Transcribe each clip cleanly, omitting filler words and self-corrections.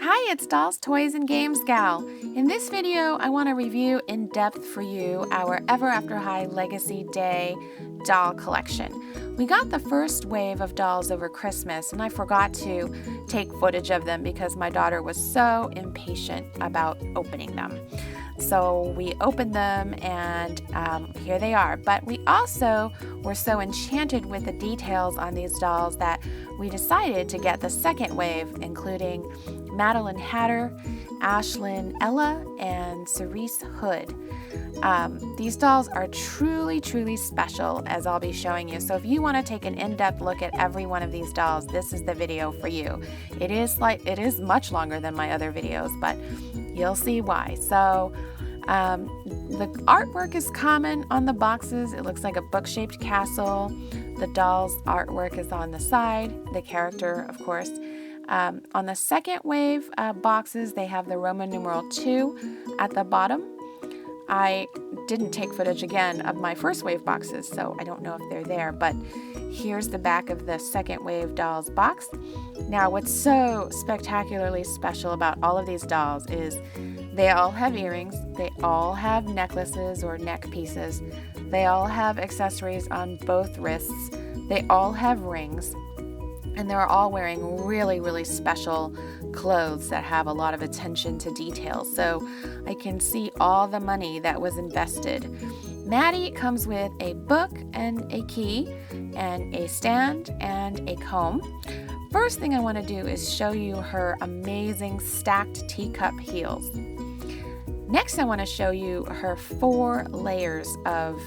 Hi, it's Dolls, Toys, and Games Gal. In this video, I want to review in depth for you our Ever After High Legacy Day doll collection. We got the first wave of dolls over Christmas, and I forgot to take footage of them because my daughter was so impatient about opening them. So we opened them, and here they are. But we also were so enchanted with the details on these dolls that we decided to get the second wave, including Madeline Hatter, Ashlyn Ella, and Cerise Hood. These dolls are truly special, as I'll be showing you. So if you want to take an in-depth look at every one of these dolls, this is the video for you. It is much longer than my other videos, but you'll see why. So the artwork is common on the boxes. It looks like a book-shaped castle. The doll's artwork is on the side, the character, of course. On the second wave boxes, they have the Roman numeral 2 at the bottom. I didn't take footage again of my first wave boxes, so I don't know if they're there, but here's the back of the second wave dolls box. Now, what's so spectacularly special about all of these dolls is they all have earrings, they all have necklaces or neck pieces, they all have accessories on both wrists, they all have rings, and they're all wearing really special clothes that have a lot of attention to detail. So I can see all the money that was invested. Maddie comes with a book and a key and a stand and a comb. First thing I want to do is show you her amazing stacked teacup heels. Next, I want to show you her 4 layers of,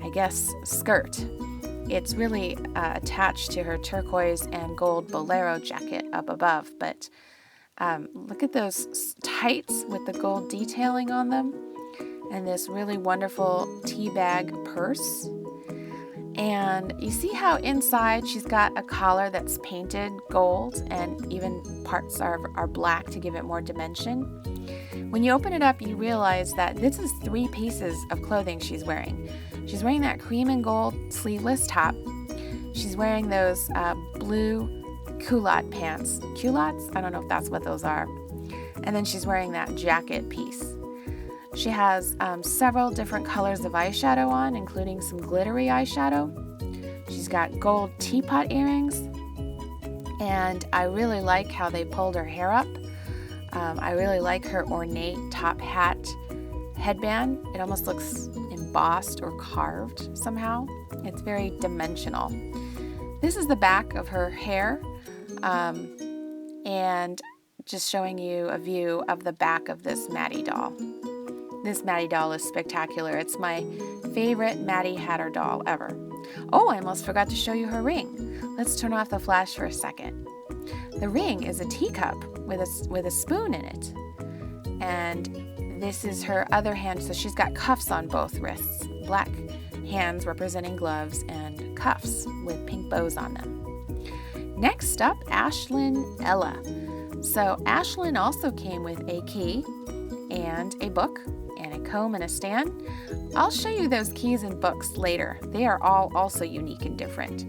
I guess, skirt. It's really attached to her turquoise and gold bolero jacket up above, but look at those tights with the gold detailing on them and this really wonderful tea bag purse. And you see how inside she's got a collar that's painted gold and even parts are black to give it more dimension. When you open it up, you realize that this is 3 pieces of clothing she's wearing. She's wearing that cream and gold sleeveless top. She's wearing those blue culotte pants. Culottes? I don't know if that's what those are. And then she's wearing that jacket piece. She has several different colors of eyeshadow on, including some glittery eyeshadow. She's got gold teapot earrings. And I really like how they pulled her hair up. I really like her ornate top hat headband. It almost looks embossed or carved somehow. It's very dimensional. This is the back of her hair, and just showing you a view of the back of this Maddie doll. This Maddie doll is spectacular. It's my favorite Maddie Hatter doll ever. Oh, I almost forgot to show you her ring. Let's turn off the flash for a second. The ring is a teacup with a spoon in it. And this is her other hand, so she's got cuffs on both wrists. Black hands representing gloves and cuffs with pink bows on them. Next up, Ashlyn Ella. So Ashlyn also came with a key and a book and a comb and a stand. I'll show you those keys and books later. They are all also unique and different.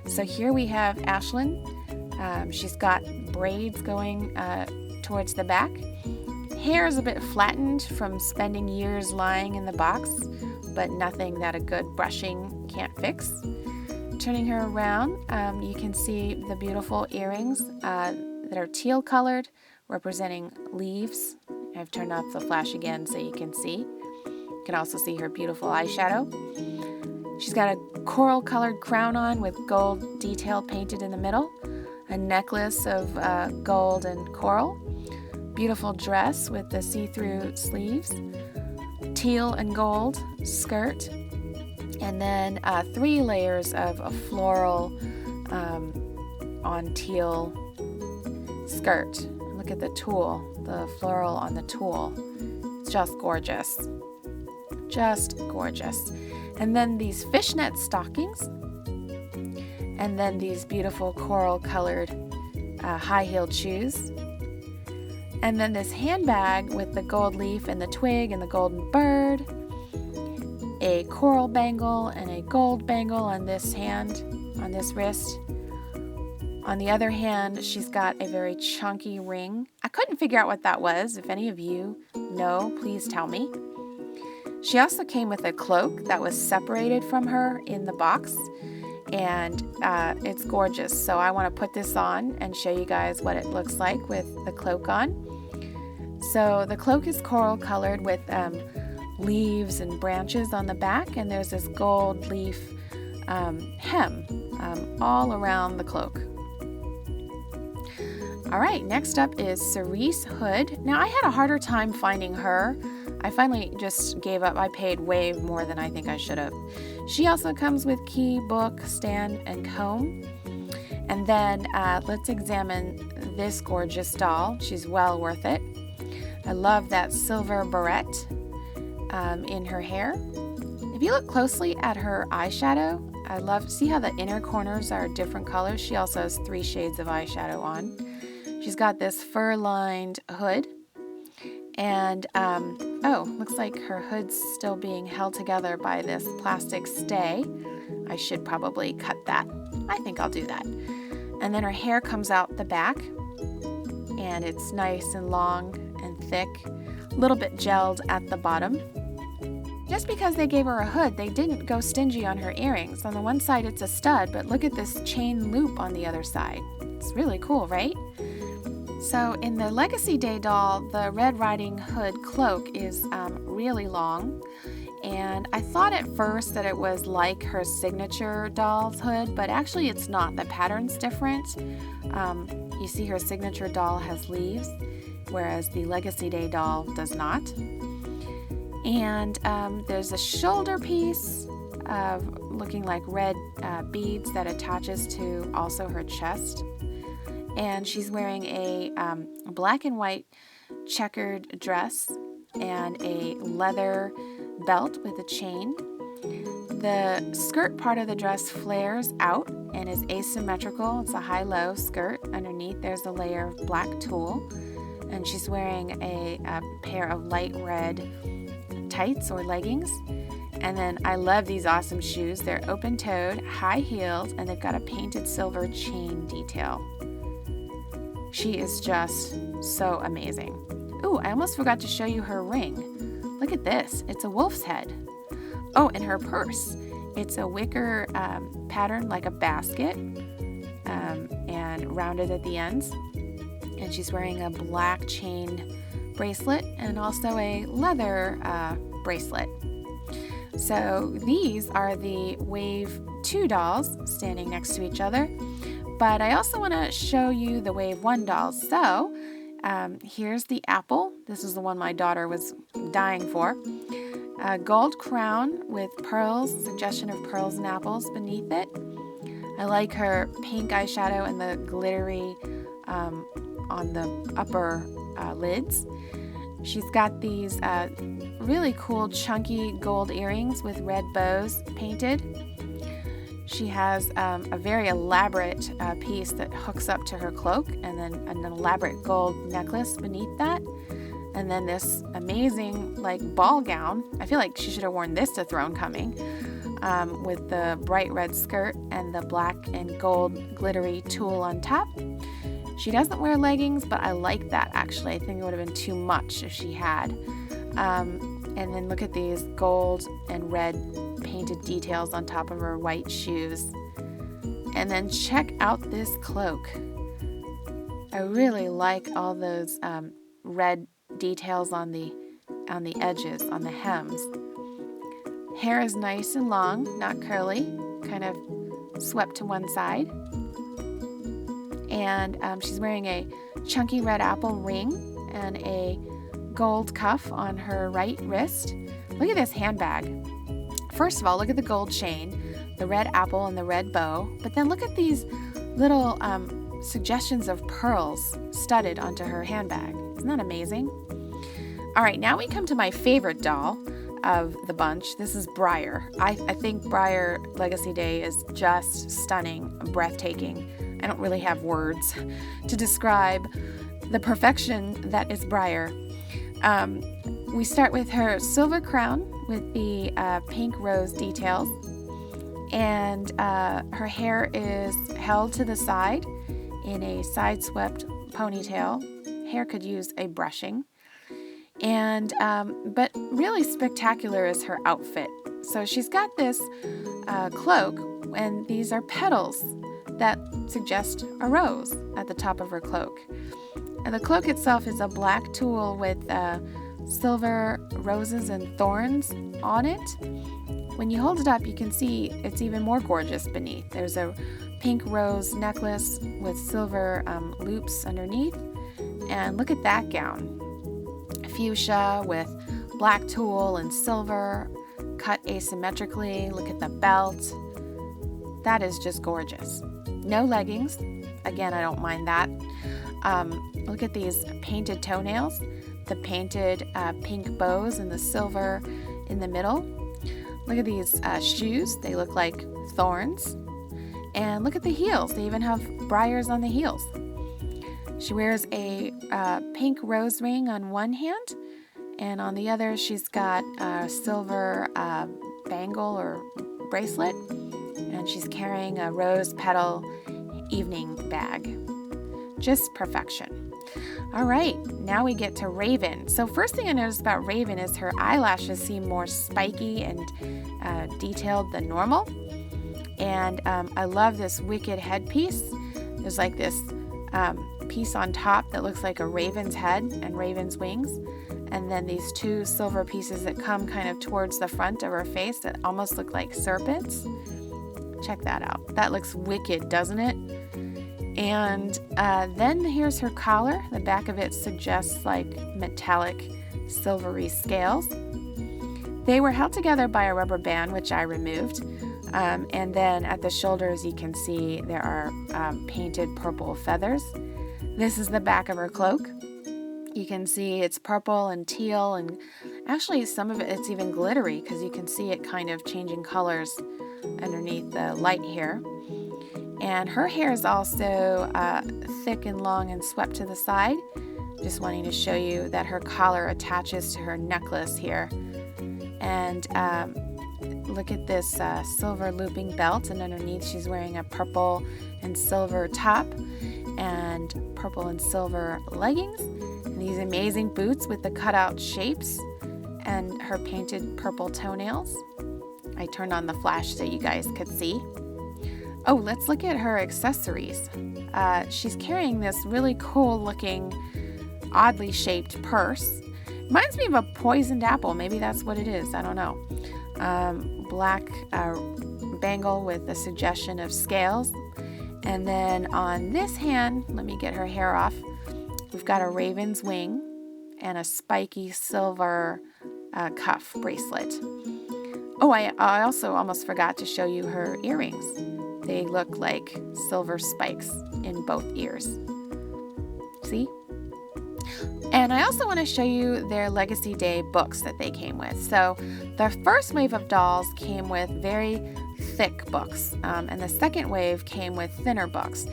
So here we have Ashlyn. She's got braids going towards the back. Hair is a bit flattened from spending years lying in the box, but nothing that a good brushing can't fix. Turning her around, you can see the beautiful earrings that are teal colored, representing leaves. I've turned off the flash again so you can see. You can also see her beautiful eyeshadow. She's got a coral colored crown on with gold detail painted in the middle, a necklace of gold and coral, beautiful dress with the see-through sleeves, teal and gold skirt, and then 3 layers of a floral on teal skirt. Look at the tulle, the floral on the tulle. It's just gorgeous. Just gorgeous. And then these fishnet stockings, and then these beautiful coral colored high-heeled shoes. And then this handbag with the gold leaf and the twig and the golden bird, a coral bangle and a gold bangle on this hand, on this wrist, On the other hand, she's got a very chunky ring. I couldn't figure out what that was. If any of you know, please tell me. She also came with a cloak that was separated from her in the box, and it's gorgeous. So I want to put this on and show you guys what it looks like with the cloak on. So the cloak is coral colored with leaves and branches on the back, and there's this gold leaf hem all around the cloak. All right, next up is Cerise Hood. Now, I had a harder time finding her. I finally just gave up. I paid way more than I think I should have. She also comes with key, book, stand, and comb. And then let's examine this gorgeous doll. She's well worth it. I love that silver barrette in her hair. If you look closely at her eyeshadow, see how the inner corners are different colors. She also has 3 shades of eyeshadow on. She's got this fur-lined hood, and looks like her hood's still being held together by this plastic stay. I should probably cut that. I think I'll do that. And then her hair comes out the back, and it's nice and long and thick, a little bit gelled at the bottom. Just because they gave her a hood, they didn't go stingy on her earrings. On the one side, it's a stud, but look at this chain loop on the other side. It's really cool, right? So in the Legacy Day doll, the Red Riding Hood cloak is really long. And I thought at first that it was like her signature doll's hood, but actually it's not. The pattern's different. You see her signature doll has leaves, whereas the Legacy Day doll does not. And there's a shoulder piece looking like red beads that attaches to also her chest. And she's wearing a black and white checkered dress and a leather belt with a chain. The skirt part of the dress flares out and is asymmetrical. It's a high-low skirt. Underneath there's a layer of black tulle. And she's wearing a pair of light red tights or leggings. And then I love these awesome shoes. They're open-toed, high-heeled, and they've got a painted silver chain detail. She is just so amazing. Ooh, I almost forgot to show you her ring. Look at this. It's a wolf's head. Oh, and her purse. It's a wicker pattern like a basket and rounded at the ends. And she's wearing a black chain bracelet and also a leather bracelet. So these are the Wave 2 dolls standing next to each other. But I also want to show you the Wave 1 dolls. So here's the apple. This is the one my daughter was dying for. A gold crown with pearls, suggestion of pearls and apples beneath it. I like her pink eyeshadow and the glittery on the upper lids. She's got these really cool chunky gold earrings with red bows painted. She has a very elaborate piece that hooks up to her cloak, and then an elaborate gold necklace beneath that. And then this amazing ball gown. I feel like she should have worn this to Throne Coming, with the bright red skirt and the black and gold glittery tulle on top. She doesn't wear leggings, but I like that actually. I think it would have been too much if she had. And then look at these gold and red painted details on top of her white shoes. And then check out this cloak. I really like all those red details on the edges, on the hems. Hair is nice and long, not curly, kind of swept to one side. And she's wearing a chunky red apple ring and a gold cuff on her right wrist. Look at this handbag. First of all, look at the gold chain, the red apple and the red bow, but then look at these little suggestions of pearls studded onto her handbag. Isn't that amazing? All right, now we come to my favorite doll of the bunch. This is Briar. I think Briar Legacy Day is just stunning, breathtaking. I don't really have words to describe the perfection that is Briar. We start with her silver crown with the pink rose details, and her hair is held to the side in a side-swept ponytail. Hair could use a brushing. And but really spectacular is her outfit. So she's got this cloak, and these are petals that suggest a rose at the top of her cloak. And the cloak itself is a black tulle with silver roses and thorns on it. When you hold it up, you can see it's even more gorgeous beneath. There's a pink rose necklace with silver loops underneath. And look at that gown. Fuchsia with black tulle and silver cut asymmetrically. Look at the belt. That is just gorgeous. No leggings. Again, I don't mind that. Look at these painted toenails, the painted pink bows and the silver in the middle. Look at these shoes. They look like thorns. And look at the heels. They even have briars on the heels. She wears a pink rose ring on one hand, and on the other she's got a silver bangle or bracelet, and she's carrying a rose petal evening bag. Just perfection. All right, now we get to Raven. So first thing I noticed about Raven is her eyelashes seem more spiky and detailed than normal. And I love this wicked headpiece. There's like this piece on top that looks like a raven's head and raven's wings, and then these two silver pieces that come kind of towards the front of her face that almost look like serpents. Check that out. That looks wicked, doesn't it? And then here's her collar. The back of it suggests like metallic silvery scales. They were held together by a rubber band, which I removed. And then at the shoulders, you can see there are painted purple feathers. This is the back of her cloak. You can see it's purple and teal, and actually some of it's even glittery because you can see it kind of changing colors underneath the light here. And her hair is also thick and long and swept to the side. Just wanting to show you that her collar attaches to her necklace here. And look at this silver looping belt, and underneath she's wearing a purple and silver top and purple and silver leggings, and these amazing boots with the cutout shapes and her painted purple toenails. I turned on the flash so you guys could see. Oh, let's look at her accessories. She's carrying this really cool looking, oddly shaped purse. Reminds me of a poisoned apple. Maybe that's what it is. I don't know. Black bangle with the suggestion of scales. And then on this hand, let me get her hair off, we've got a raven's wing and a spiky silver cuff bracelet. Oh, I also almost forgot to show you her earrings. They look like silver spikes in both ears. See? And I also want to show you their Legacy Day books that they came with. So the first wave of dolls came with very thick books, and the second wave came with thinner books.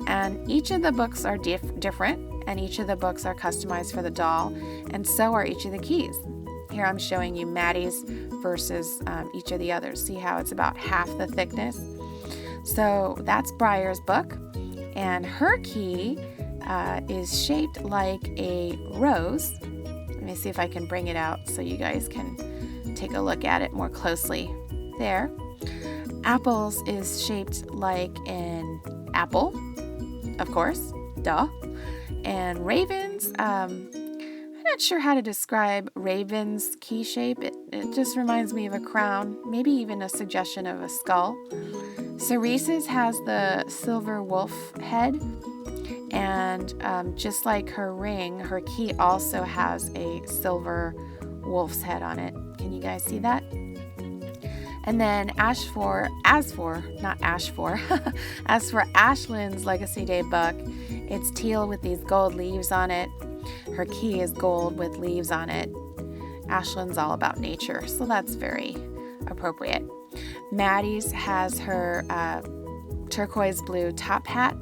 And each of the books are different, and each of the books are customized for the doll, and so are each of the keys. Here I'm showing you Maddie's versus each of the others. See how it's about half the thickness? So that's Briar's book, and her key is shaped like a rose. Let me see if I can bring it out so you guys can take a look at it more closely. There. Apple's is shaped like an apple, of course, duh. And Raven's, I'm not sure how to describe Raven's key shape. It just reminds me of a crown, maybe even a suggestion of a skull. Cerese's has the silver wolf head, and just like her ring, her key also has a silver wolf's head on it. Can you guys see that? And then as for Ashlyn's Legacy Day book, it's teal with these gold leaves on it. Her key is gold with leaves on it. Ashlyn's all about nature, so that's very appropriate. Maddie's has her turquoise blue top hat,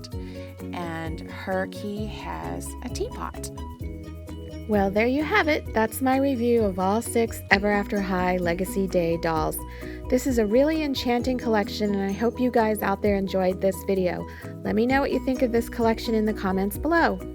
and her key has a teapot. Well, there you have it. That's my review of all 6 Ever After High Legacy Day dolls. This is a really enchanting collection, and I hope you guys out there enjoyed this video. Let me know what you think of this collection in the comments below.